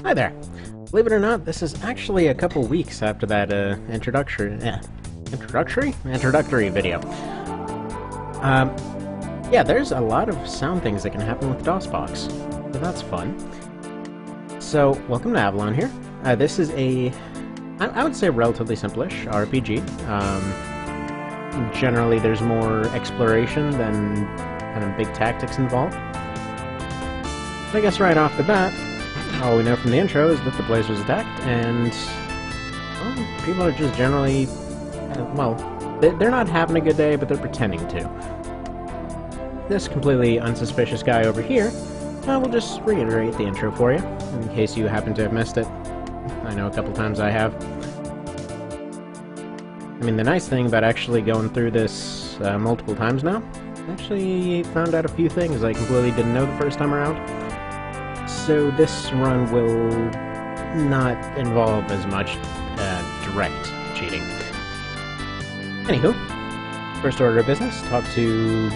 Hi there! Believe it or not, this is actually a couple weeks after that introductory video. Yeah, there's a lot of sound things that can happen with DOSBox, so that's fun. So, welcome to Avalon here. This is I would say relatively simplish RPG. Generally there's more exploration than kind of big tactics involved. But I guess right off the bat, all we know from the intro is that the place was attacked, and well, people are just generally, well, they're not having a good day, but they're pretending to. This completely unsuspicious guy over here, we'll just reiterate the intro for you, in case you happen to have missed it. I know a couple times I have. I mean, the nice thing about actually going through this multiple times now, I actually found out a few things I completely didn't know the first time around. So this run will not involve as much direct cheating. Anywho, first order of business, talk to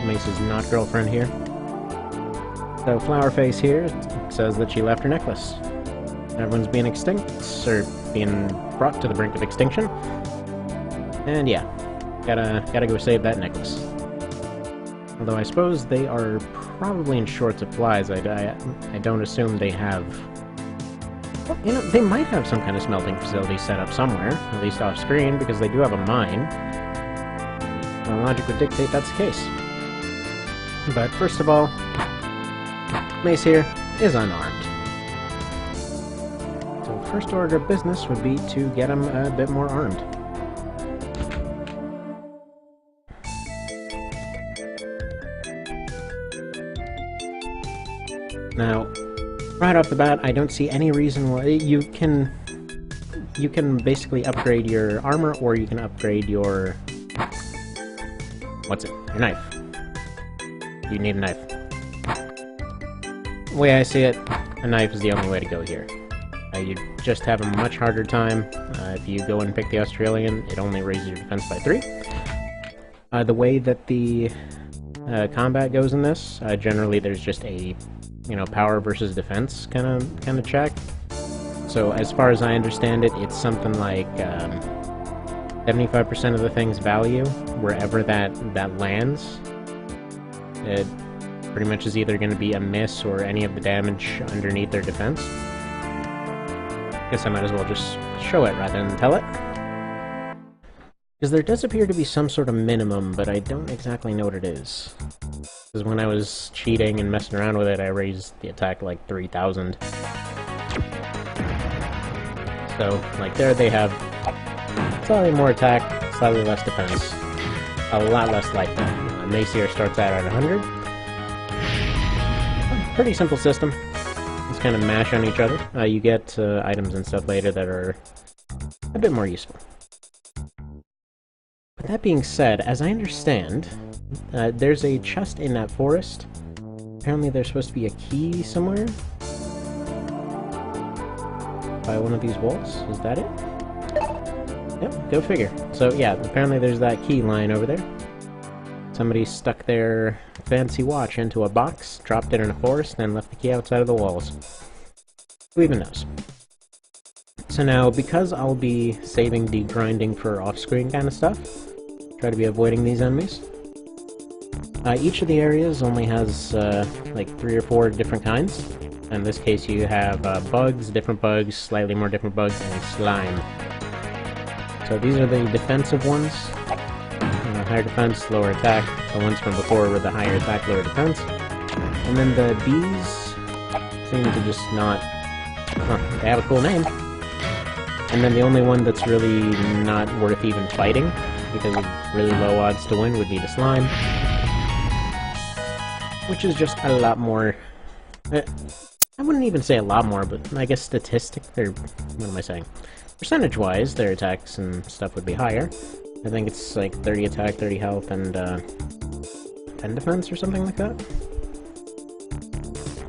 Mace's not-girlfriend here. So Flowerface here says that she left her necklace. Everyone's being extinct, or being brought to the brink of extinction. And yeah, gotta go save that necklace. Although I suppose they are probably in short supplies. I don't assume they have... Well, you know, they might have some kind of smelting facility set up somewhere, at least off-screen, because they do have a mine. Logic would dictate that's the case. But first of all, Mace here is unarmed. So first order of business would be to get him a bit more armed. Now, right off the bat, I don't see any reason why you can basically upgrade your armor, or you can upgrade your... what's it? Your knife. You need a knife. The way I see it, a knife is the only way to go here. You just have a much harder time. If you go and pick the Australian, it only raises your defense by 3. The way that the combat goes in this, generally there's just a power versus defense kind of check. So as far as I understand it, it's something like 75% of the thing's value, wherever that lands. It pretty much is either going to be a miss or any of the damage underneath their defense. Guess I might as well just show it rather than tell it. Because there does appear to be some sort of minimum, but I don't exactly know what it is. Because when I was cheating and messing around with it, I raised the attack to like 3,000. So, like there they have slightly more attack, slightly less defense, a lot less life. Mace here starts out at 100. Pretty simple system. Just kind of mash on each other. You get items and stuff later that are a bit more useful. But that being said, as I understand, there's a chest in that forest. Apparently there's supposed to be a key somewhere. By one of these walls? Is that it? Yep, go figure. So yeah, apparently there's that key lying over there. Somebody stuck their fancy watch into a box, dropped it in a forest, then left the key outside of the walls. Who even knows? So now, because I'll be saving the grinding for off-screen kind of stuff, try to be avoiding these enemies. Each of the areas only has like 3 or 4 different kinds. In this case you have bugs, different bugs, slightly more different bugs, and slime. So these are the defensive ones. Higher defense, lower attack. The ones from before were the higher attack, lower defense. And then the bees seem to just not... Huh, they have a cool name. And then the only one that's really not worth even fighting, because of really low odds to win, would be the slime. Which is just a lot more... I wouldn't even say a lot more, but I guess what am I saying? Percentage-wise, their attacks and stuff would be higher. I think it's like 30 attack, 30 health, and 10 defense or something like that.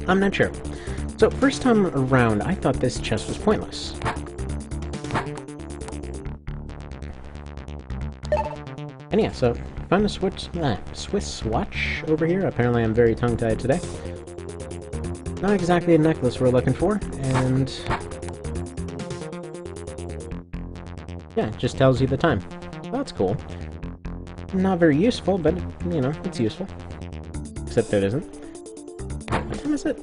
I'm not sure. So, first time around, I thought this chest was pointless. And yeah, so, found a Swiss watch over here. Apparently I'm very tongue-tied today. not exactly a necklace we're looking for, and yeah, it just tells you the time. That's cool. Not very useful, but, you know, it's useful. Except it isn't. What time is it?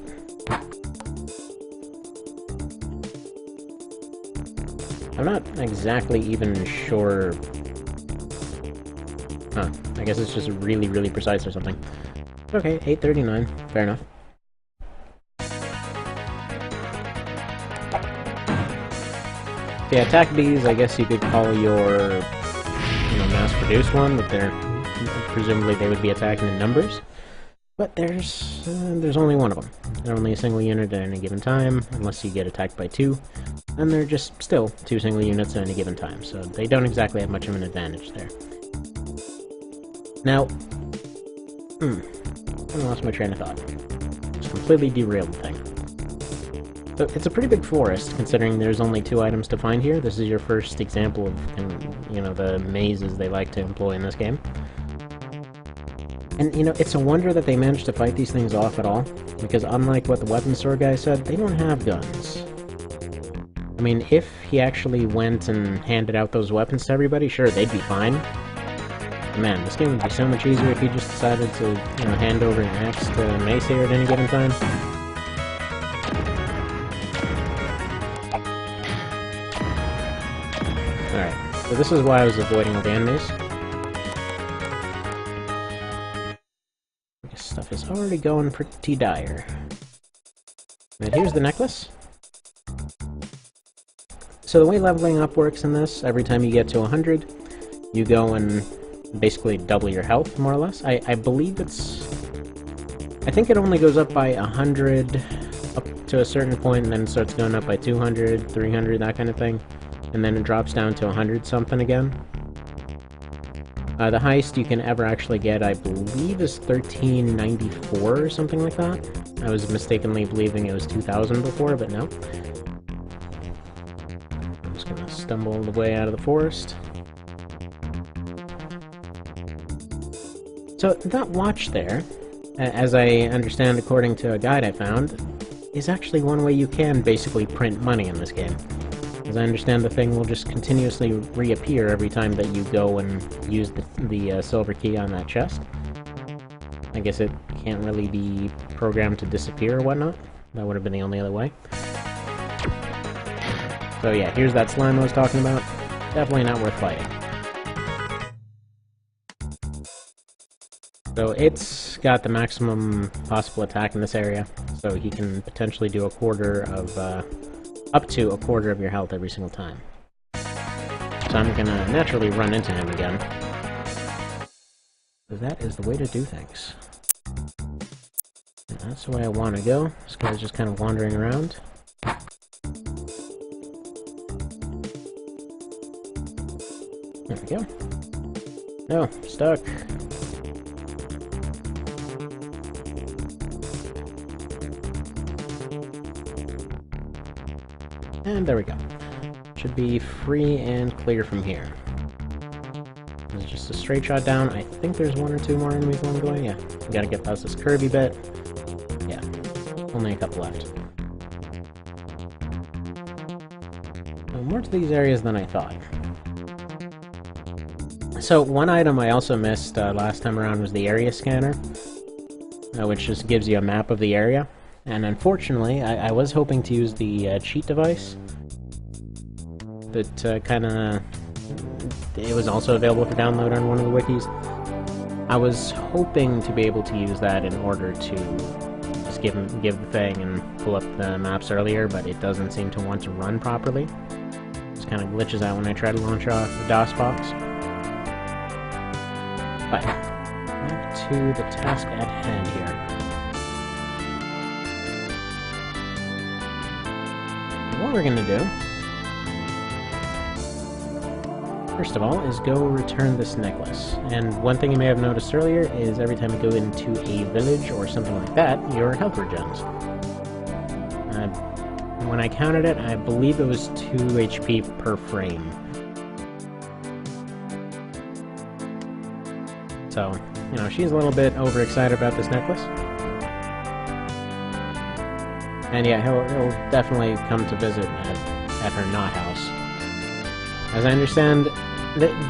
I'm not exactly even sure. Huh. I guess it's just really, really precise or something. Okay, 8:39. Fair enough. Yeah, attack bees, I guess you could call your, you know, mass-produced one, but they're presumably they would be attacking in numbers. But there's only one of them. They're only a single unit at any given time, unless you get attacked by two. And they're just still two single units at any given time, so they don't exactly have much of an advantage there. Now, I lost my train of thought. Just completely derailed the thing. So it's a pretty big forest, considering there's only two items to find here. This is your first example of, you know, the mazes they like to employ in this game. And, you know, it's a wonder that they managed to fight these things off at all, because unlike what the weapons store guy said, they don't have guns. I mean, if he actually went and handed out those weapons to everybody, sure, they'd be fine. But man, this game would be so much easier if he just decided to, you know, hand over an axe to Mace here at any given time. Alright, so this is why I was avoiding all the enemies. This stuff is already going pretty dire. And here's the necklace. So the way leveling up works in this, every time you get to 100, you go and basically double your health, more or less. I believe it's... I think it only goes up by 100 up to a certain point, and then it starts going up by 200, 300, that kind of thing. And then it drops down to 100 something again. The highest you can ever actually get, I believe, is 1394 or something like that. I was mistakenly believing it was 2000 before, but no. I'm just gonna stumble the way out of the forest. So that watch there, as I understand according to a guide I found, is actually one way you can basically print money in this game. As I understand, the thing will just continuously reappear every time that you go and use the silver key on that chest. I guess it can't really be programmed to disappear or whatnot. That would have been the only other way. So yeah, here's that slime I was talking about. Definitely not worth fighting. So it's got the maximum possible attack in this area, so he can potentially do a quarter of, up to a quarter of your health every single time. So I'm gonna naturally run into him again. That is the way to do things. And that's the way I want to go. This guy's just kind of wandering around. There we go. No, stuck. And there we go. Should be free and clear from here. There's just a straight shot down. I think there's one or two more enemies along the way. Yeah, we gotta get past this curvy bit. Yeah, only a couple left. So more to these areas than I thought. So one item I also missed last time around was the area scanner, which just gives you a map of the area. And unfortunately, I was hoping to use the cheat device that kinda... it was also available for download on one of the wikis. I was hoping to be able to use that in order to just give the thing and pull up the maps earlier, but it doesn't seem to want to run properly. It just kinda glitches out when I try to launch off the DOS box. But, back to the task at hand here. What we're gonna do, first of all, is go return this necklace. And one thing you may have noticed earlier is every time you go into a village or something like that, your health regens. When I counted it, I believe it was 2 HP per frame. So, you know, she's a little bit overexcited about this necklace. And yeah, he'll definitely come to visit at her not house. As I understand,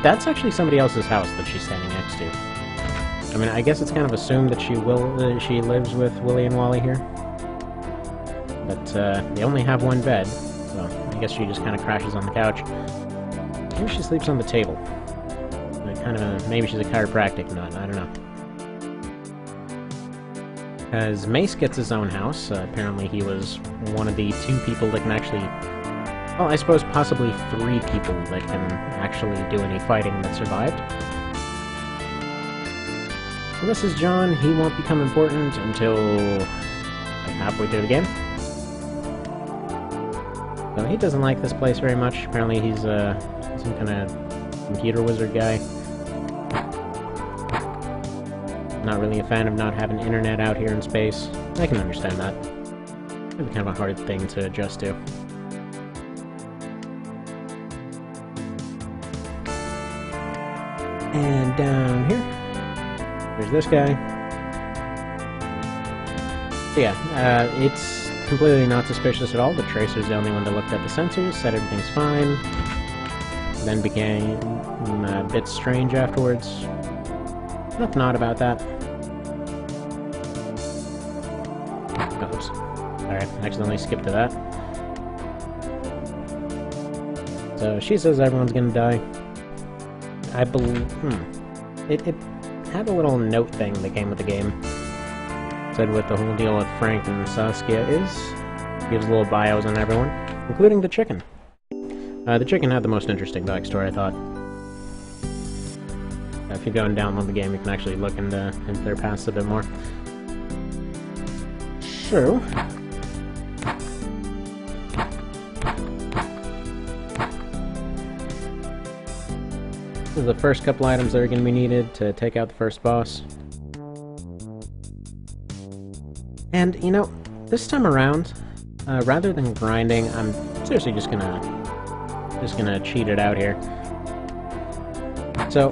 that's actually somebody else's house that she's standing next to. I mean, I guess it's kind of assumed that she lives with Willy and Wally here. But they only have one bed, so I guess she just kind of crashes on the couch. Maybe she sleeps on the table. Maybe she's a chiropractic nut, I don't know. As Mace gets his own house, apparently he was one of the 2 people that can actually... Well, I suppose possibly 3 people that can actually do any fighting that survived. So this is John. He won't become important until like halfway through the game. So he doesn't like this place very much. Apparently he's some kind of computer wizard guy. Not really a fan of not having internet out here in space. I can understand that. It'd be kind of a hard thing to adjust to. And down here, there's this guy. So yeah, it's completely not suspicious at all. The Tracer's the only one that looked at the sensors, said everything's fine. Then became a bit strange afterwards. Nothing odd about that. Oops. Alright, accidentally skipped to that. So she says everyone's gonna die. I believe... It had a little note thing that came with the game. It said what the whole deal with Frank and Saskia is. Gives little bios on everyone, including the chicken. The chicken had the most interesting backstory, I thought. If you go and download the game, you can actually look into their past a bit more. So... This is the first couple items that are going to be needed to take out the first boss. And, you know, this time around, rather than grinding, I'm seriously just gonna cheat it out here. So,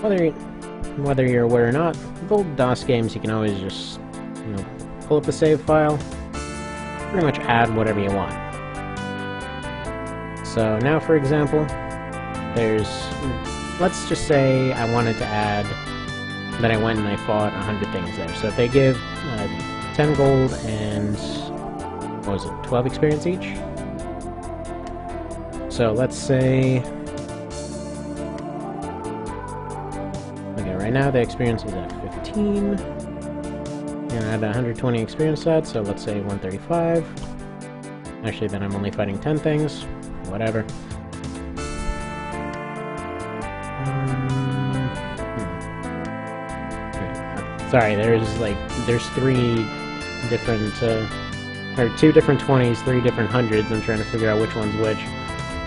whether you're aware or not, with old DOS games you can always just, you know, pull up the save file, pretty much add whatever you want. So now, for example, let's just say I wanted to add that I went and I fought 100 things there. So if they give 10 gold and, what was it, 12 experience each? So let's say... Okay, right now the experience is at 15. And I had 120 experience that, so let's say 135. Actually, then I'm only fighting 10 things. Whatever. Sorry, there's 3 different, or 2 different 20s, 3 different 100s. I'm trying to figure out which one's which.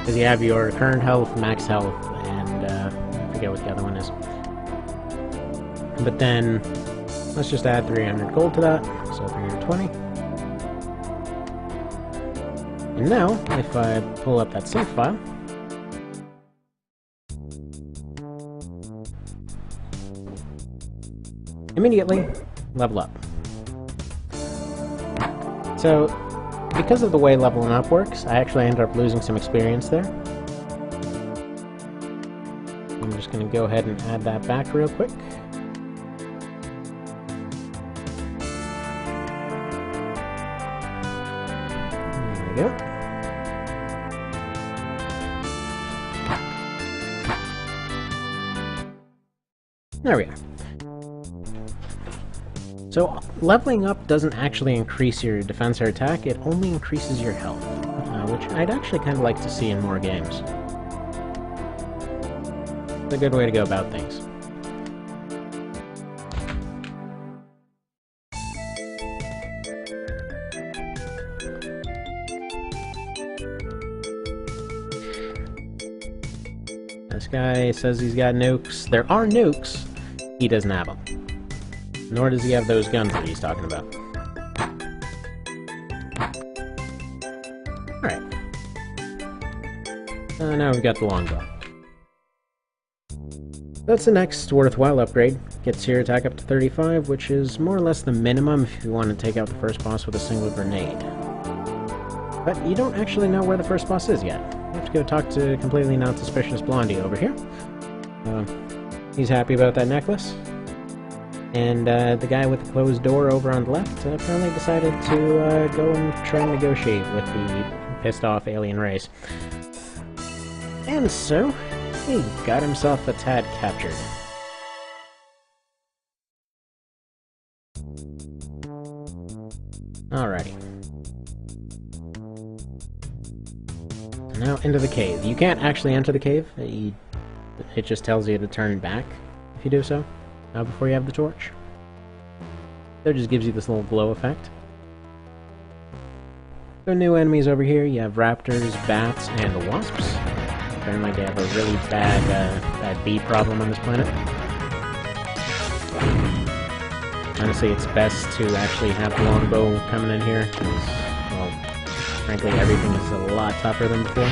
Because you have your current health, max health, and I forget what the other one is. But then, let's just add 300 gold to that, so 320. And now, if I pull up that save file, immediately level up. So, because of the way leveling up works, I actually ended up losing some experience there. I'm just going to go ahead and add that back real quick. There we go. There we are. So, leveling up doesn't actually increase your defense or attack, it only increases your health, which I'd actually kind of like to see in more games. It's a good way to go about things. This guy says he's got nukes. There are nukes, he doesn't have them. Nor does he have those guns that he's talking about. Alright. Now we've got the longbow. That's the next worthwhile upgrade. Gets your attack up to 35, which is more or less the minimum if you want to take out the first boss with a single grenade. But you don't actually know where the first boss is yet. You have to go talk to completely not suspicious Blondie over here. He's happy about that necklace. And the guy with the closed door over on the left apparently decided to go and try and negotiate with the pissed off alien race. And so, he got himself a tad captured. Alrighty. Now into the cave. You can't actually enter the cave. It just tells you to turn back if you do so, before you have the torch. So it just gives you this little glow effect. So new enemies over here, you have raptors, bats, and wasps. Apparently they have a really bad bee problem on this planet. Honestly, it's best to actually have the longbow coming in here, because, well, frankly, everything is a lot tougher than before.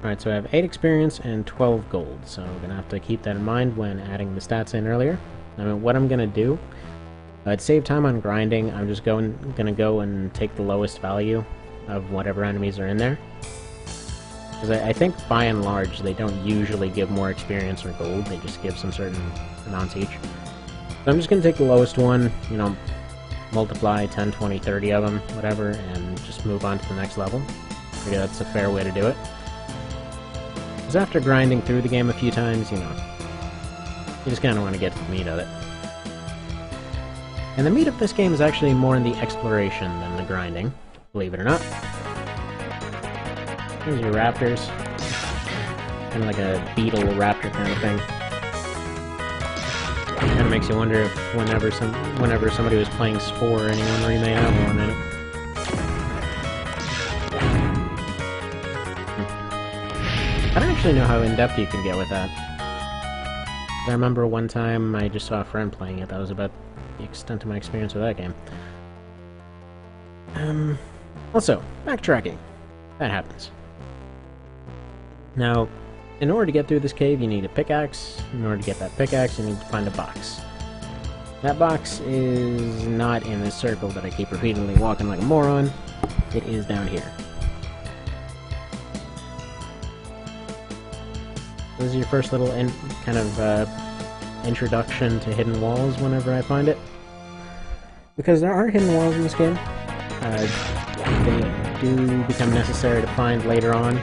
Alright, so I have 8 experience and 12 gold, so I'm gonna have to keep that in mind when adding the stats in earlier. I mean, what I'm gonna do, to save time on grinding, I'm just gonna go and take the lowest value of whatever enemies are in there. Because I think, by and large, they don't usually give more experience or gold, they just give some certain amounts each. So I'm just gonna take the lowest one, you know, multiply 10, 20, 30 of them, whatever, and just move on to the next level. I think that's a fair way to do it. Because after grinding through the game a few times, you know, you just kind of want to get to the meat of it. And the meat of this game is actually more in the exploration than the grinding, believe it or not. Here's your raptors. Kind of like a beetle raptor kind of thing. Kind of makes you wonder if whenever somebody was playing Spore, anyone remade Avalon in it. I don't actually know how in-depth you can get with that. I remember one time I just saw a friend playing it. That was about the extent of my experience with that game. Also, backtracking. That happens. Now, in order to get through this cave, you need a pickaxe. In order to get that pickaxe, you need to find a box. That box is not in this circle that I keep repeatedly walking like a moron. It is down here. This is your first little introduction to hidden walls whenever I find it. Because there are hidden walls in this game. They do become necessary to find later on.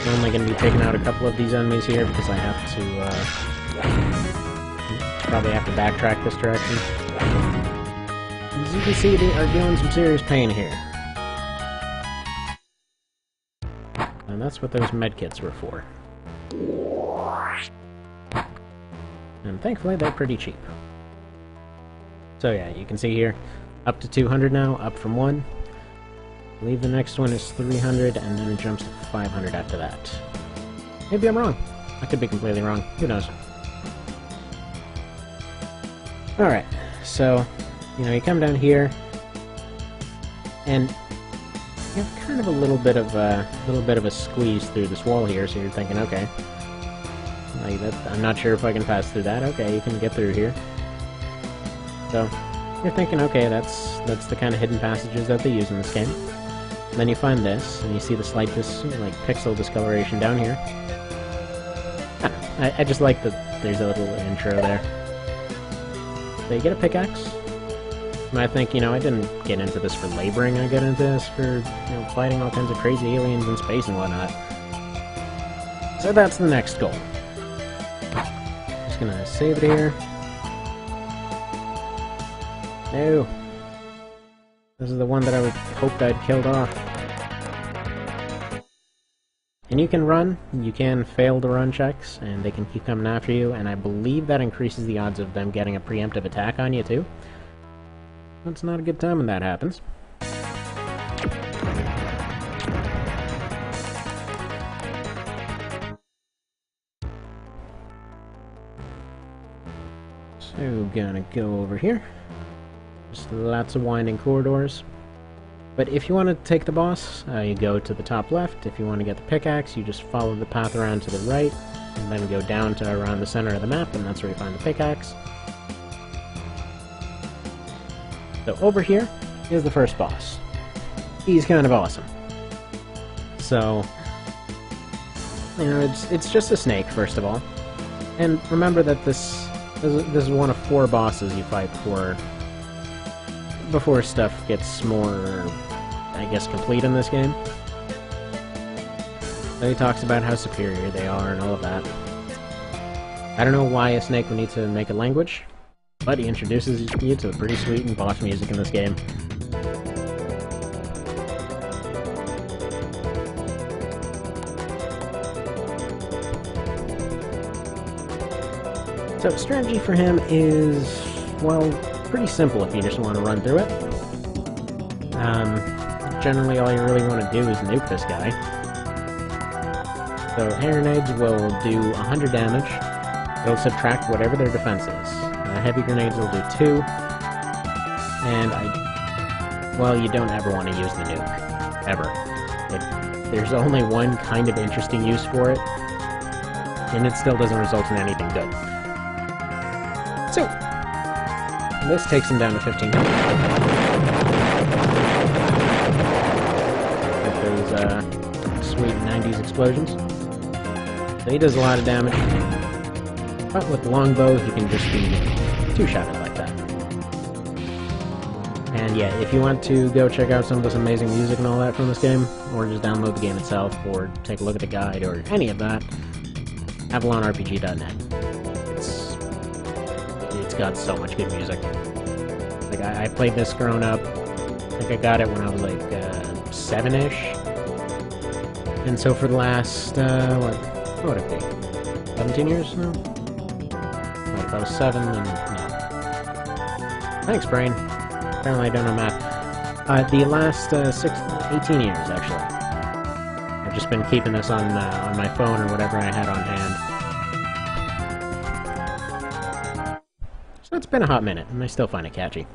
I'm only going to be taking out a couple of these enemies here because I have to, probably have to backtrack this direction. As you can see, they are doing some serious pain here. And that's what those medkits were for. And thankfully, they're pretty cheap. So yeah, you can see here, up to 200 now, up from 1. I believe the next one is 300, and then it jumps to 500 after that. Maybe I'm wrong. I could be completely wrong. Who knows? Alright, so, you know, you come down here, and you have kind of a little bit of a squeeze through this wall here, so you're thinking, okay, like that, I'm not sure if I can pass through that. Okay, you can get through here. So you're thinking, okay, that's the kind of hidden passages that they use in this game. And then you find this, and you see the slight like pixel discoloration down here. I just like that there's a little intro there. So you get a pickaxe. And I think, you know, I didn't get into this for laboring, I get into this for, you know, fighting all kinds of crazy aliens in space and whatnot. So that's the next goal. Just gonna save it here. No! This is the one that I would hoped I'd killed off. And you can run, you can fail to run checks, and they can keep coming after you, and I believe that increases the odds of them getting a preemptive attack on you, too. That's not a good time when that happens. So, gonna go over here. Just lots of winding corridors. But if you want to take the boss, you go to the top left. If you want to get the pickaxe, you just follow the path around to the right, and then go down to around the center of the map, and that's where you find the pickaxe. So over here is the first boss. He's kind of awesome. So, you know, it's just a snake, first of all. And remember that this is one of 4 bosses you fight before stuff gets more, I guess, complete in this game. So he talks about how superior they are and all of that. I don't know why a snake would need to make a language, but he introduces you to the pretty sweet and boss music in this game. So strategy for him is, well, pretty simple if you just want to run through it. Generally all you really want to do is nuke this guy. So hand grenades will do 100 damage. It'll subtract whatever their defense is. Heavy grenades will do 2. And well, you don't ever want to use the nuke. Ever. There's only one kind of interesting use for it, and it still doesn't result in anything good. So, this takes him down to 1500. With those sweet 90s explosions. So he does a lot of damage. But with the longbow, he can just be two-shotted like that. And yeah, if you want to go check out some of this amazing music and all that from this game, or just download the game itself, or take a look at the guide, or any of that, AvalonRPG.net. It's got so much good music. Like, I played this growing up. I think I got it when I was like 7-ish. And so for the last, what would it be? 17 years now? Wait, if I was 7, then no. Thanks, brain. Apparently I don't know math. The last 18 years, actually. I've just been keeping this on my phone or whatever I had on hand. So it's been a hot minute, and I still find it catchy.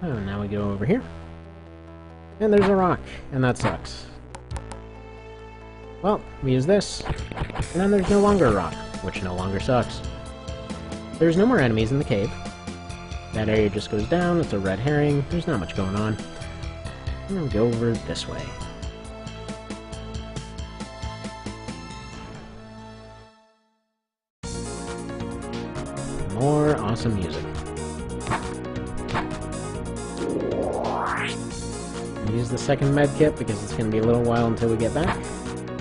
Oh, now we go over here. And there's a rock, and that sucks. Well, we use this, and then there's no longer a rock, which no longer sucks. There's no more enemies in the cave. That area just goes down, it's a red herring, there's not much going on. I'm gonna go over this way. More awesome music. I'll use the second med kit because it's gonna be a little while until we get back.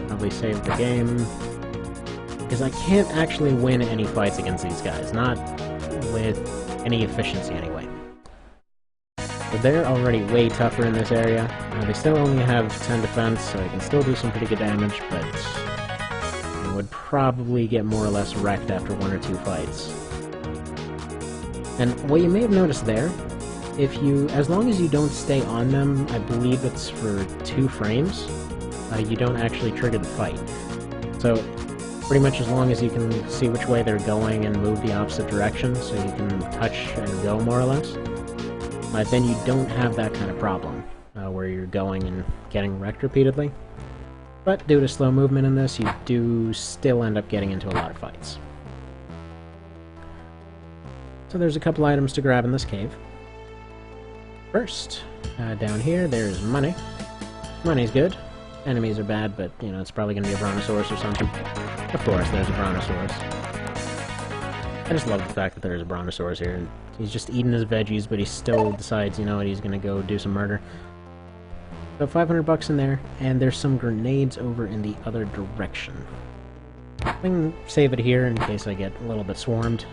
Probably save the game. Because I can't actually win any fights against these guys, not with any efficiency anyway. But they're already way tougher in this area. They still only have 10 defense, so I can still do some pretty good damage, but I would probably get more or less wrecked after 1 or 2 fights. And what you may have noticed there, as long as you don't stay on them, I believe it's for 2 frames, you don't actually trigger the fight. So, pretty much as long as you can see which way they're going and move the opposite direction, so you can touch and go more or less, then you don't have that kind of problem, where you're going and getting wrecked repeatedly. But due to slow movement in this, you do still end up getting into a lot of fights. So there's a couple items to grab in this cave. First, down here, there's money. Money's good. Enemies are bad, but, you know, it's probably going to be a brontosaurus or something. Of course, there's a brontosaurus. I just love the fact that there's a brontosaurus here. And he's just eating his veggies, but he still decides, you know what, he's going to go do some murder. So 500 bucks in there, and there's some grenades over in the other direction. I can save it here in case I get a little bit swarmed.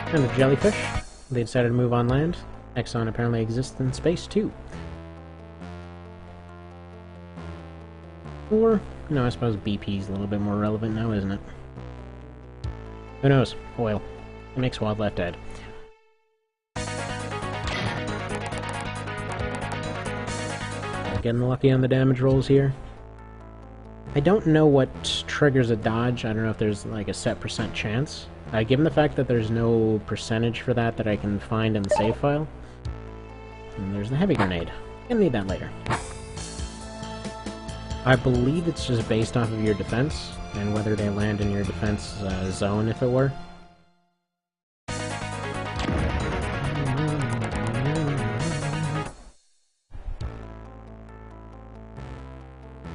And a jellyfish. They decided to move on land. Exxon apparently exists in space too. Or, you know, I suppose BP's a little bit more relevant now, isn't it? Who knows? Oil. It makes wildlife dead. Getting lucky on the damage rolls here. I don't know what triggers a dodge. I don't know if there's like a set % chance. Given the fact that there's no percentage for that I can find in the save file. And there's the heavy grenade. Gonna need that later. I believe it's just based off of your defense, and whether they land in your defense zone, if it were.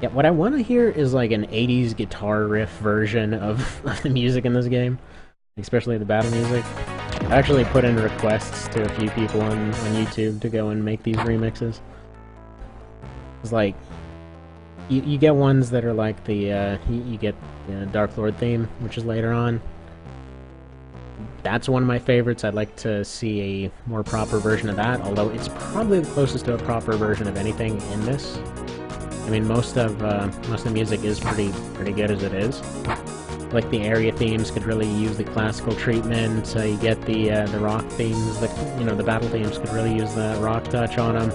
Yeah, what I want to hear is like an 80s guitar riff version of the music in this game, especially the battle music. I actually put in requests to a few people on YouTube to go and make these remixes. It's like, you get ones that are like the, you get the Dark Lord theme, which is later on. That's one of my favorites. I'd like to see a more proper version of that, although it's probably the closest to a proper version of anything in this. I mean, most of the music is pretty good as it is. Like the area themes could really use the classical treatment. You get the rock themes, the battle themes could really use the rock touch on them.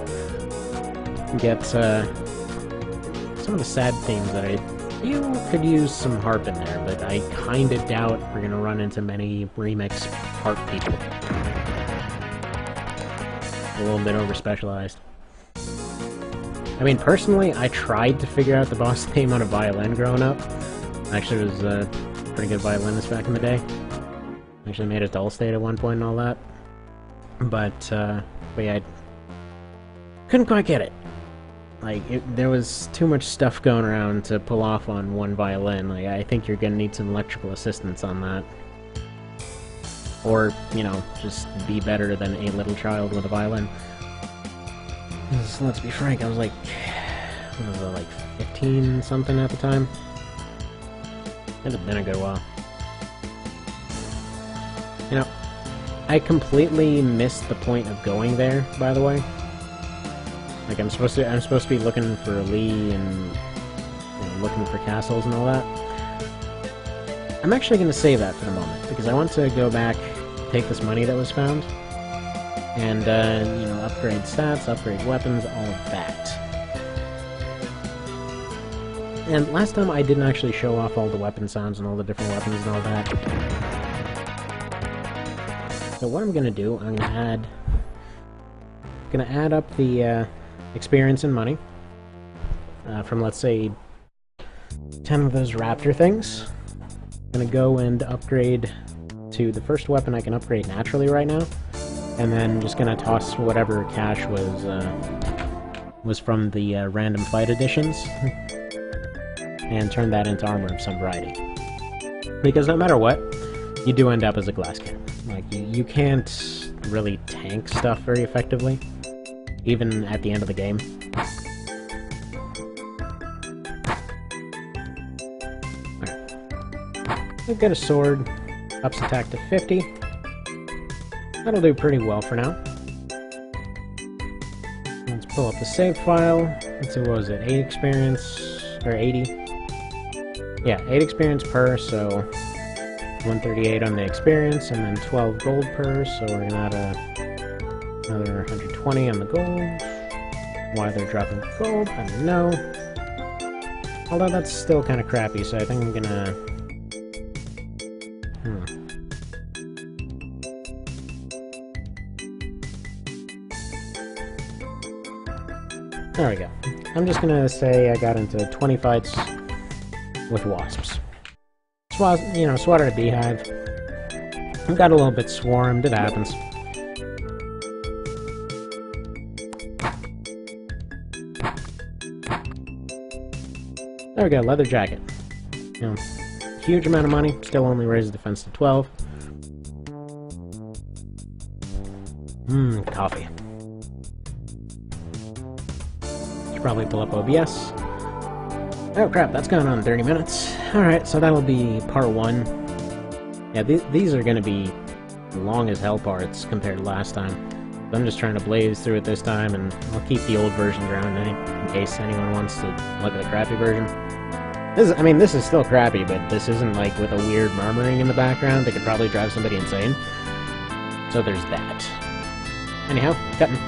You get some of the sad themes that I feel could use some harp in there, but I kind of doubt we're gonna run into many remix harp people. A little bit over specialized. I mean, personally, I tried to figure out the boss theme on a violin growing up. I actually was a pretty good violinist back in the day. Actually made a dull state at one point and all that. But yeah, I couldn't quite get it. Like, there was too much stuff going around to pull off on one violin. Like, I think you're gonna need some electrical assistance on that. Or, just be better than a little child with a violin. Let's be frank, I was like, what was I, like 15 something at the time? It had been a good while. I completely missed the point of going there, by the way. Like, I'm supposed to be looking for Lee and looking for castles and all that. I'm actually going to save that for the moment, because I want to go back, take this money that was found, and, upgrade stats, upgrade weapons, all of that. And last time I didn't actually show off all the weapon sounds and all the different weapons and all that. So what I'm gonna do, I'm gonna add up the experience and money from, let's say, 10 of those raptor things. I'm gonna go and upgrade to the first weapon I can upgrade naturally right now. And then just gonna toss whatever cash was from the random fight editions, and turn that into armor of some variety. Because no matter what, you do end up as a glass cannon. Like, you can't really tank stuff very effectively, even at the end of the game. Alright. We've got a sword, ups attack to 50. That'll do pretty well for now. Let's pull up the save file. Let's see, what was it? 8 experience, or 80? Yeah, 8 experience per, so 138 on the experience, and then 12 gold per, so we're gonna add another 120 on the gold. Why they're dropping gold, I don't know. Although that's still kind of crappy, so I think I'm gonna... There we go. I'm just gonna say I got into 20 fights with wasps. Swatted a beehive. Got a little bit swarmed, it happens. There we go, leather jacket. Huge amount of money, still only raises defense to 12. Coffee. Probably pull up OBS. Oh crap, that's gone on 30 minutes. Alright, so that'll be part 1. Yeah, these are gonna be long as hell parts compared to last time. I'm just trying to blaze through it this time, and I'll keep the old version around in case anyone wants to look at the crappy version. This is still crappy, but this isn't like with a weird murmuring in the background that could probably drive somebody insane. So there's that. Anyhow, cutting.